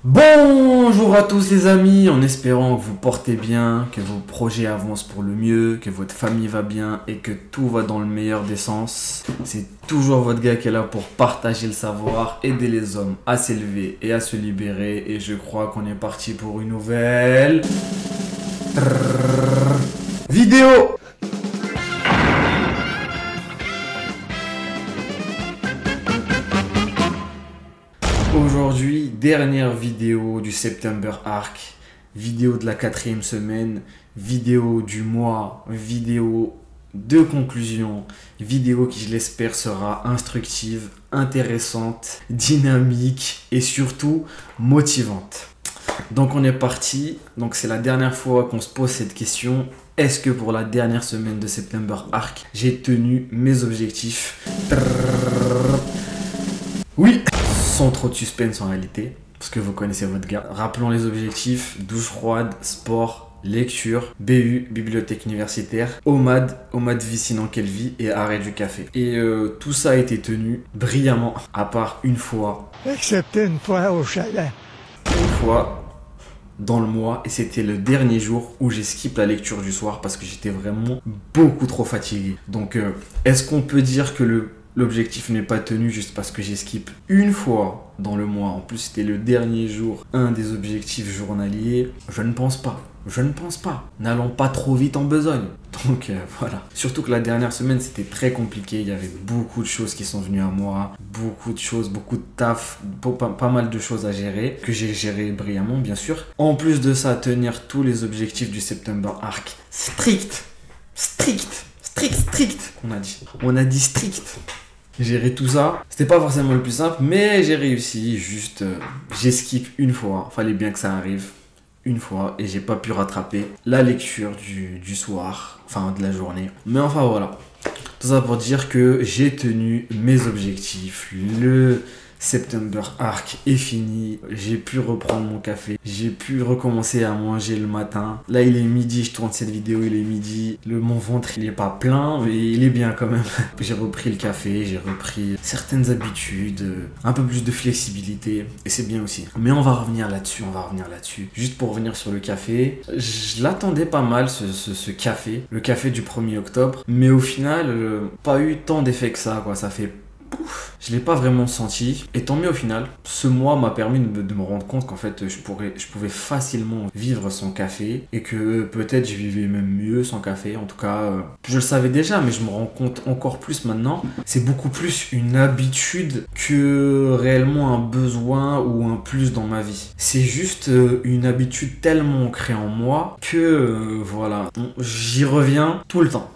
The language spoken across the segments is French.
Bonjour à tous les amis, en espérant que vous portez bien, que vos projets avancent pour le mieux, que votre famille va bien et que tout va dans le meilleur des sens. C'est toujours votre gars qui est là pour partager le savoir, aider les hommes à s'élever et à se libérer. Et je crois qu'on est parti pour une nouvelle vidéo. Aujourd'hui, dernière vidéo du September Arc, vidéo de la 4e semaine, vidéo du mois, vidéo de conclusion, vidéo qui je l'espère sera instructive, intéressante, dynamique et surtout motivante. Donc on est parti, donc c'est la dernière fois qu'on se pose cette question. Est-ce que pour la dernière semaine de September Arc, j'ai tenu mes objectifs? Oui, sans trop de suspense en réalité, parce que vous connaissez votre gars. Rappelons les objectifs: douche froide, sport, lecture, BU, bibliothèque universitaire, OMAD, OMAD vie sinon quelle vie, et arrêt du café. Et tout ça a été tenu brillamment, à part une fois. Excepté une fois au chalet. Une fois dans le mois, et c'était le dernier jour où j'ai skip la lecture du soir parce que j'étais vraiment beaucoup trop fatigué. Donc est-ce qu'on peut dire que l'objectif n'est pas tenu juste parce que j'ai skip une fois dans le mois? En plus, c'était le dernier jour, un des objectifs journaliers. Je ne pense pas. Je ne pense pas. N'allons pas trop vite en besogne. Donc voilà. Surtout que la dernière semaine, c'était très compliqué. Il y avait beaucoup de choses qui sont venues à moi. Beaucoup de choses, beaucoup de taf. Pas mal de choses à gérer. Que j'ai géré brillamment, bien sûr. En plus de ça, tenir tous les objectifs du September Arc. Strict. On a dit. On a dit strict. Gérer tout ça, c'était pas forcément le plus simple, mais j'ai réussi. Juste, j'ai skip une fois. Fallait bien que ça arrive une fois et j'ai pas pu rattraper la lecture du soir, enfin de la journée. Mais enfin voilà. Tout ça pour dire que j'ai tenu mes objectifs. Le September Arc est fini, j'ai pu reprendre mon café, j'ai pu recommencer à manger le matin. Là il est midi, je tourne cette vidéo, il est midi. Mon ventre il est pas plein, mais il est bien quand même. J'ai repris le café, j'ai repris certaines habitudes, un peu plus de flexibilité et c'est bien aussi. Mais on va revenir là-dessus, Juste pour revenir sur le café, je l'attendais pas mal ce café, le café du 1er octobre. Mais au final, pas eu tant d'effet que ça quoi, ça fait... Je l'ai pas vraiment senti et tant mieux au final. Ce mois m'a permis de me rendre compte qu'en fait je pouvais facilement vivre sans café et que peut-être je vivais même mieux sans café. En tout cas, je le savais déjà, mais je me rends compte encore plus maintenant. C'est beaucoup plus une habitude que réellement un besoin ou un plus dans ma vie. C'est juste une habitude tellement ancrée en moi que voilà, j'y reviens tout le temps.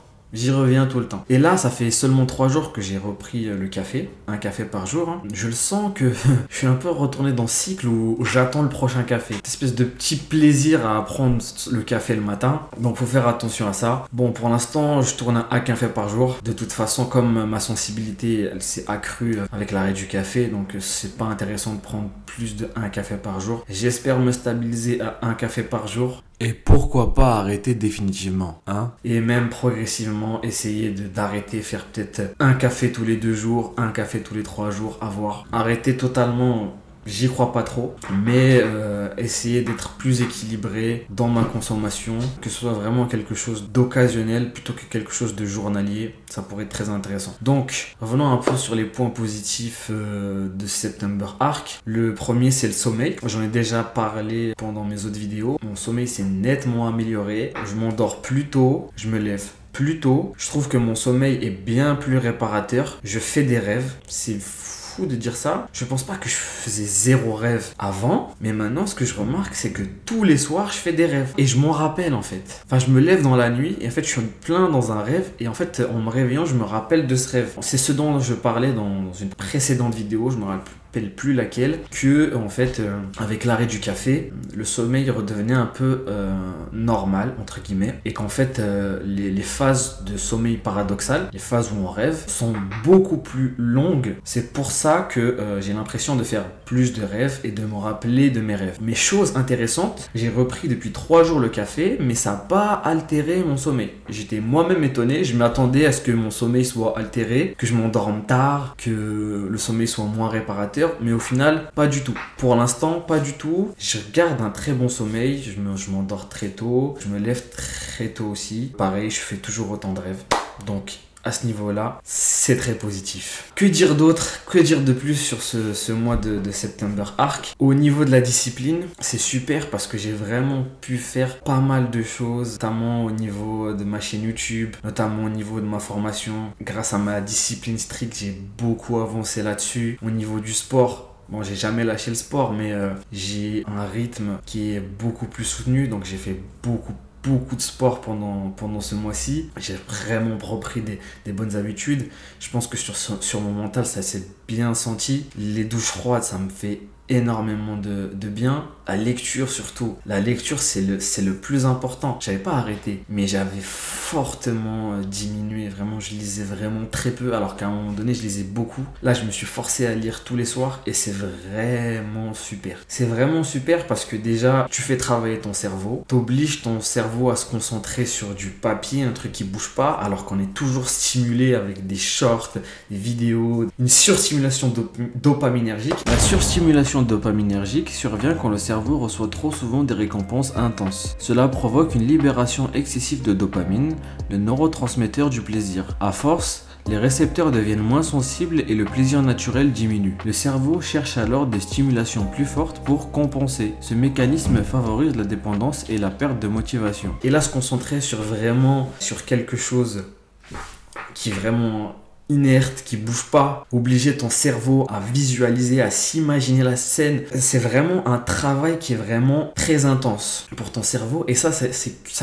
Et là, ça fait seulement 3 jours que j'ai repris le café. Un café par jour. Hein. Je le sens que je suis un peu retourné dans ce cycle où j'attends le prochain café. Cette espèce de petit plaisir à prendre le café le matin. Donc, faut faire attention à ça. Bon, pour l'instant, je tourne à un café par jour. De toute façon, comme ma sensibilité, elle s'est accrue avec l'arrêt du café. Donc, c'est pas intéressant de prendre plus de 1 café par jour. J'espère me stabiliser à 1 café par jour. Et pourquoi pas arrêter définitivement, hein? Et même progressivement essayer d'arrêter, faire peut-être 1 café tous les 2 jours, 1 café tous les 3 jours, à voir. Arrêter totalement, j'y crois pas trop, mais essayer d'être plus équilibré dans ma consommation, que ce soit vraiment quelque chose d'occasionnel plutôt que quelque chose de journalier, ça pourrait être très intéressant. Donc, revenons un peu sur les points positifs de September Arc. Le premier, c'est le sommeil. J'en ai déjà parlé pendant mes autres vidéos. Mon sommeil s'est nettement amélioré. Je m'endors plus tôt, je me lève plus tôt. Je trouve que mon sommeil est bien plus réparateur. Je fais des rêves, c'est fou de dire ça. Je pense pas que je faisais 0 rêve avant, mais maintenant ce que je remarque c'est que tous les soirs je fais des rêves et je m'en rappelle en fait. Enfin je me lève dans la nuit et en fait je suis plein dans un rêve et en fait en me réveillant je me rappelle de ce rêve. C'est ce dont je parlais dans une précédente vidéo, je me rappelle plus laquelle, que en fait avec l'arrêt du café le sommeil redevenait un peu normal entre guillemets et qu'en fait les phases de sommeil paradoxal, les phases où on rêve sont beaucoup plus longues. C'est pour ça que j'ai l'impression de faire plus de rêves et de me rappeler de mes rêves. Mais chose intéressante, j'ai repris depuis 3 jours le café, mais ça n'a pas altéré mon sommeil. J'étais moi-même étonné, je m'attendais à ce que mon sommeil soit altéré, que je m'endorme tard, que le sommeil soit moins réparateur, mais au final, pas du tout. Pour l'instant, pas du tout. Je garde un très bon sommeil, je m'endors très tôt, je me lève très tôt aussi. Pareil, je fais toujours autant de rêves. Donc, à ce niveau-là, c'est très positif. Que dire d'autre? Que dire de plus sur ce mois de September Arc? Au niveau de la discipline, c'est super parce que j'ai vraiment pu faire pas mal de choses, notamment au niveau de ma chaîne YouTube, notamment au niveau de ma formation. Grâce à ma discipline stricte, j'ai beaucoup avancé là-dessus. Au niveau du sport, bon, j'ai jamais lâché le sport, mais j'ai un rythme qui est beaucoup plus soutenu, donc j'ai fait beaucoup de sport pendant ce mois-ci. J'ai vraiment repris des bonnes habitudes. Je pense que sur mon mental, ça s'est bien senti. Les douches froides, ça me fait énormément de bien. La lecture surtout. La lecture, c'est le plus important. J'avais pas arrêté, mais j'avais fortement diminué. Vraiment, je lisais vraiment très peu, alors qu'à un moment donné, je lisais beaucoup. Là, je me suis forcé à lire tous les soirs et c'est vraiment super. C'est vraiment super parce que déjà, tu fais travailler ton cerveau. T'obliges ton cerveau à se concentrer sur du papier, un truc qui bouge pas, alors qu'on est toujours stimulé avec des shorts, des vidéos, une surstimulation dopaminergique. La surstimulation dopaminergique survient quand le cerveau reçoit trop souvent des récompenses intenses. Cela provoque une libération excessive de dopamine, le neurotransmetteur du plaisir. À force, les récepteurs deviennent moins sensibles et le plaisir naturel diminue. Le cerveau cherche alors des stimulations plus fortes pour compenser. Ce mécanisme favorise la dépendance et la perte de motivation. Et là, se concentrer sur quelque chose qui est vraiment inerte, qui bouge pas, obliger ton cerveau à visualiser, à s'imaginer la scène. C'est vraiment un travail qui est vraiment très intense pour ton cerveau et ça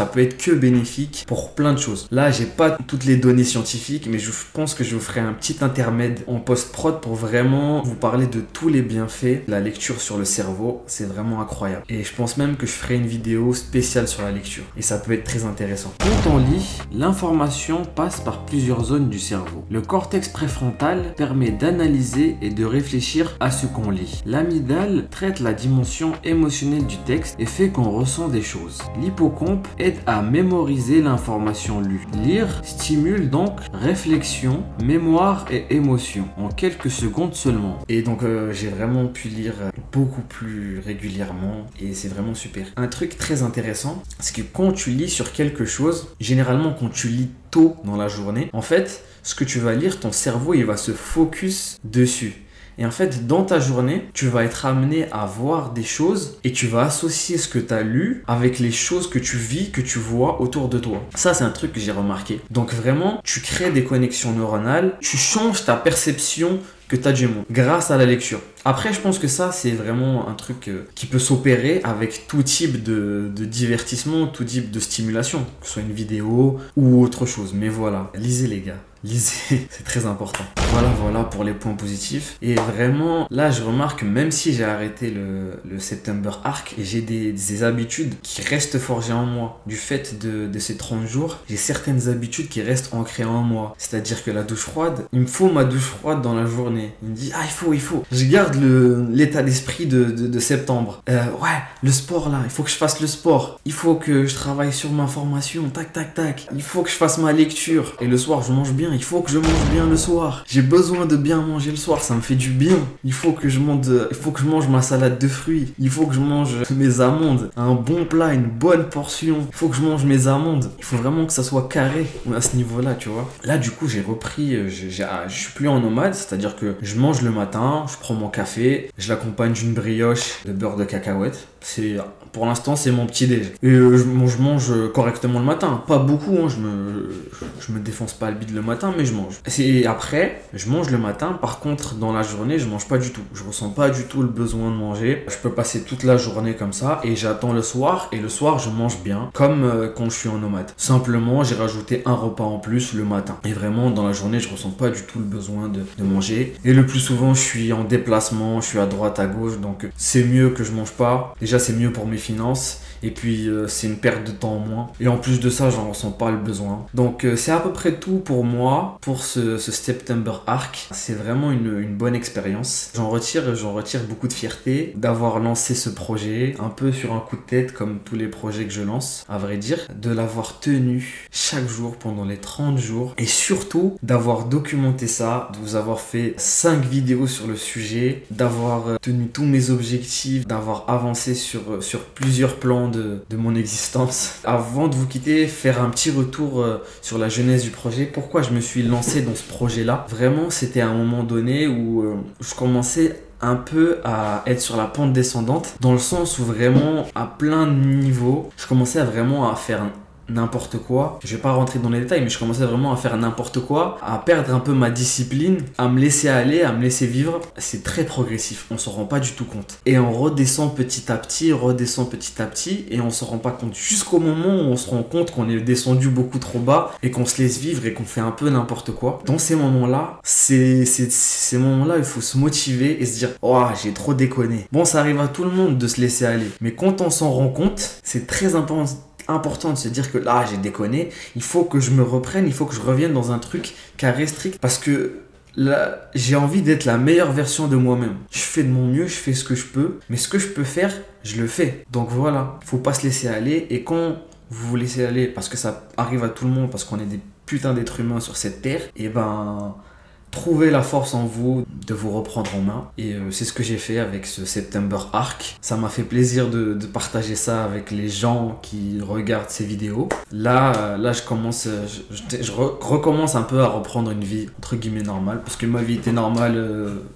peut être que bénéfique pour plein de choses. Là, j'ai pas toutes les données scientifiques, mais je pense que je vous ferai un petit intermède en post-prod pour vraiment vous parler de tous les bienfaits de la lecture sur le cerveau. C'est vraiment incroyable. Et je pense même que je ferai une vidéo spéciale sur la lecture et ça peut être très intéressant. Quand on lit, l'information passe par plusieurs zones du cerveau. Le cortex préfrontal permet d'analyser et de réfléchir à ce qu'on lit. L'amygdale traite la dimension émotionnelle du texte et fait qu'on ressent des choses. L'hippocampe aide à mémoriser l'information lue. Lire stimule donc réflexion, mémoire et émotion en quelques secondes seulement. Et donc j'ai vraiment pu lire beaucoup plus régulièrement et c'est vraiment super. Un truc très intéressant, c'est que quand tu lis sur quelque chose, généralement quand tu lis tôt dans la journée, en fait, ce que tu vas lire, ton cerveau, il va se focus dessus. Et en fait, dans ta journée, tu vas être amené à voir des choses et tu vas associer ce que tu as lu avec les choses que tu vis, que tu vois autour de toi. Ça, c'est un truc que j'ai remarqué. Donc vraiment, tu crées des connexions neuronales, tu changes ta perception que tu as du monde grâce à la lecture. Après, je pense que ça, c'est vraiment un truc qui peut s'opérer avec tout type de divertissement, tout type de stimulation, que ce soit une vidéo ou autre chose. Mais voilà, lisez les gars. Lisez, c'est très important. Voilà pour les points positifs. Et vraiment, là, je remarque que même si j'ai arrêté le September Arc, et j'ai des habitudes qui restent forgées en moi. Du fait de ces 30 jours, j'ai certaines habitudes qui restent ancrées en moi. C'est-à-dire que la douche froide, il me faut ma douche froide dans la journée. Il me dit, ah, il faut. Je garde l'état d'esprit de septembre. Ouais, le sport là, il faut que je fasse le sport. Il faut que je travaille sur ma formation. Tac. Il faut que je fasse ma lecture. Et le soir, je mange bien. Il faut que je mange bien le soir. J'ai besoin de bien manger le soir, ça me fait du bien. Il faut que je mange ma salade de fruits. Il faut que je mange mes amandes. Un bon plat, une bonne portion. Il faut que je mange mes amandes. Il faut vraiment que ça soit carré à ce niveau-là, tu vois. Là, du coup, j'ai repris. Je suis plus en nomade, c'est-à-dire que je mange le matin, je prends mon café, je l'accompagne d'une brioche de beurre de cacahuète. Pour l'instant, c'est mon petit déj. Et je mange correctement le matin. Pas beaucoup, hein, je me défonce pas le bide le matin, mais je mange. Et après, je mange le matin. Par contre, dans la journée, je mange pas du tout. Je ressens pas du tout le besoin de manger. Je peux passer toute la journée comme ça et j'attends le soir. Et le soir, je mange bien, comme quand je suis en nomade. Simplement, j'ai rajouté un repas en plus le matin. Et vraiment, dans la journée, je ressens pas du tout le besoin de manger. Et le plus souvent, je suis en déplacement déplacements, je suis à droite, à gauche, donc c'est mieux que je mange pas. Déjà, c'est mieux pour mes finances. Et puis c'est une perte de temps en moins. Et en plus de ça, j'en ressens pas le besoin. Donc c'est à peu près tout pour moi, pour ce September Arc. C'est vraiment une bonne expérience. J'en retire beaucoup de fierté d'avoir lancé ce projet, un peu sur un coup de tête comme tous les projets que je lance, à vrai dire. De l'avoir tenu chaque jour pendant les 30 jours. Et surtout d'avoir documenté ça, de vous avoir fait 5 vidéos sur le sujet, d'avoir tenu tous mes objectifs, d'avoir avancé sur plusieurs plans de mon existence. Avant de vous quitter, faire un petit retour sur la genèse du projet. Pourquoi je me suis lancé dans ce projet-là? Vraiment, c'était à un moment donné où je commençais un peu à être sur la pente descendante, dans le sens où vraiment, à plein de niveaux, je commençais vraiment à faire n'importe quoi. Je vais pas rentrer dans les détails, mais je commençais vraiment à faire n'importe quoi, à perdre un peu ma discipline, à me laisser aller, à me laisser vivre. C'est très progressif, on s'en rend pas du tout compte. Et on redescend petit à petit, et on s'en rend pas compte. Jusqu'au moment où on se rend compte qu'on est descendu beaucoup trop bas et qu'on se laisse vivre et qu'on fait un peu n'importe quoi. Dans ces moments-là, ces moments-là, il faut se motiver et se dire « Oh, j'ai trop déconné ». Bon, ça arrive à tout le monde de se laisser aller. Mais quand on s'en rend compte, c'est très important de se dire que là j'ai déconné, il faut que je me reprenne, il faut que je revienne dans un truc carré strict, parce que là j'ai envie d'être la meilleure version de moi-même. Je fais de mon mieux, je fais ce que je peux, mais ce que je peux faire, je le fais. Donc voilà, faut pas se laisser aller, et quand vous vous laissez aller, parce que ça arrive à tout le monde, parce qu'on est des putains d'êtres humains sur cette terre, et ben trouvez la force en vous de vous reprendre en main. Et c'est ce que j'ai fait avec ce September Arc. Ça m'a fait plaisir de partager ça avec les gens qui regardent ces vidéos. Là je recommence un peu à reprendre une vie entre guillemets normale, parce que ma vie était normale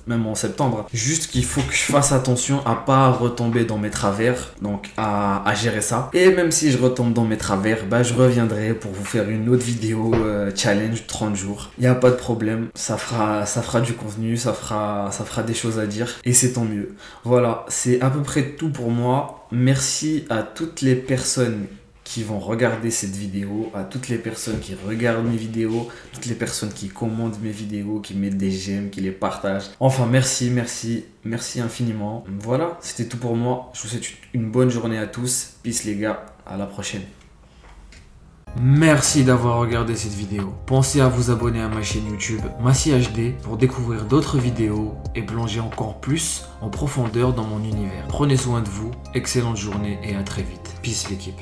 même en septembre. Juste qu'il faut que je fasse attention à pas retomber dans mes travers, donc à gérer ça. Et même si je retombe dans mes travers, bah, je reviendrai pour vous faire une autre vidéo challenge 30 jours. Il n'y a pas de problème, ça fera du contenu, ça fera des choses à dire, et c'est tant mieux. Voilà, c'est à peu près tout pour moi. Merci à toutes les personnes qui vont regarder cette vidéo, à toutes les personnes qui regardent mes vidéos, toutes les personnes qui commandent mes vidéos, qui mettent des j'aime, qui les partagent. Enfin, merci infiniment. Voilà, c'était tout pour moi. Je vous souhaite une bonne journée à tous. Peace les gars, à la prochaine. Merci d'avoir regardé cette vidéo. Pensez à vous abonner à ma chaîne YouTube Massi HD pour découvrir d'autres vidéos et plonger encore plus en profondeur dans mon univers. Prenez soin de vous, excellente journée et à très vite. Peace l'équipe.